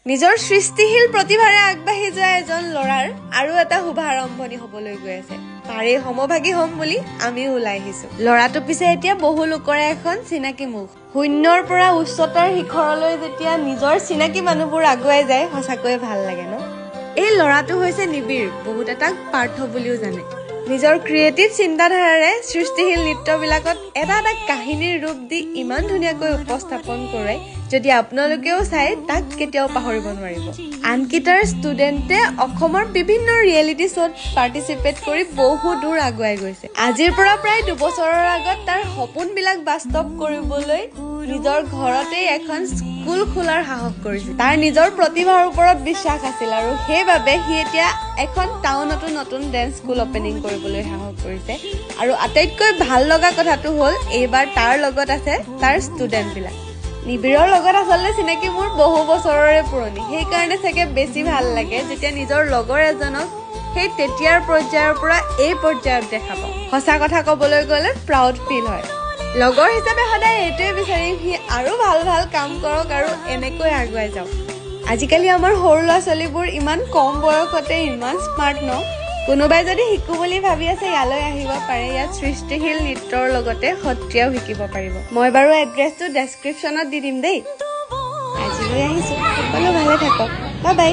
নিজৰ সৃষ্টিশীল প্ৰতিভাৰে আগবাঢ়ি যোৱা এজন ল'ৰাৰ আৰু এটা শুভাৰম্ভণি হ'বলৈ গৈ আছে। তাৰে সমভাগী হ'ম বুলি আমিও ওলাই আহিছো। ল'ৰাটো পিছে এতিয়া বহু লোকৰে এখন চিনাকি মুখ। শূন্যৰ পৰা উচ্চতাৰ শিখৰলৈ যেতিয়া নিজৰ চিনাকি মানুহবোৰ আগুৱাই যায় সঁচাকৈয়ে ভাল লাগে ন? এই ল'ৰাটো হৈছে নিবিড়, বহুত এটাক পাৰ্থ বুলিও জানে। নিজৰ ক্ৰিয়েটিভ চিন্তাধাৰাৰে সৃষ্টিশীল নৃত্যবিলাকত এটা এটা কাহিনীৰ ৰূপ দি ইমান ধুনীয়াকৈ উপস্থাপন কৰে, যদি আপোনালোকেও চাই তাক কেতিয়াও পাহৰিব নোৱাৰিব। আনকিটাৰ ষ্টুডেণ্টে অসমৰ বিভিন্ন ৰিয়েলিটি শ্ব'ত পাৰ্টিচিপেট কৰি বহু দূৰ আগুৱাই গৈছে। আজিৰ পৰা প্ৰায় 2 বছৰৰ আগত তাৰ সপোনবিলাক বাস্তৱ কৰিবলৈ নিজৰ ঘৰতেই এখন স্কুল খোলাৰ সাহস কৰিছিল। তাৰ নিজৰ প্ৰতিভাৰ ওপৰত বিশ্বাস আছিল আৰু সেইবাবে সি এতিয়া এখন টাউনতো নতুন ডেন্স স্কুল অপেনিং কৰিবলৈ সাহস কৰিছে। আৰু আটাইতকৈ ভাল লগা কথাটো হ'ল এইবাৰ তাৰ লগত আছে তাৰ ষ্টুডেণ্টবিলাক। নিবিড়ৰ লগত আচলতে চিনাকি মোৰ বহু বছৰৰে পুৰণি, সেইকাৰণে চাগে বেছি ভাল লাগে যেতিয়া নিজৰ লগৰ এজনক সেই তেতিয়াৰ পৰ্যায়ৰ পৰা এই পৰ্যায়ত দেখা পাওঁ। সঁচা কথা ক'বলৈ গ'লে প্ৰাউড ফিল হয়। লগৰ হিচাপে সদায় এইটোৱে বিচাৰিম সি আৰু ভাল ভাল কাম কৰক আৰু এনেকৈ আগুৱাই যাওক। আজিকালি আমাৰ সৰু ল'ৰা ছোৱালীবোৰ ইমান কম বয়সতে ইমান স্মাৰ্ট ন? কোনোবাই যদি শিকো বুলি ভাবি আছে ইয়ালৈ আহিব পাৰে। ইয়াত সৃষ্টিশীল নৃত্যৰ লগতে সত্ৰীয়াও শিকিব পাৰিব। মই বাৰু এড্ৰেছটো ডেছক্ৰিপশ্যনত দি দিম দেই। আজিলৈ আহিছো, সকলো ভালে থাকক, বাই বাই।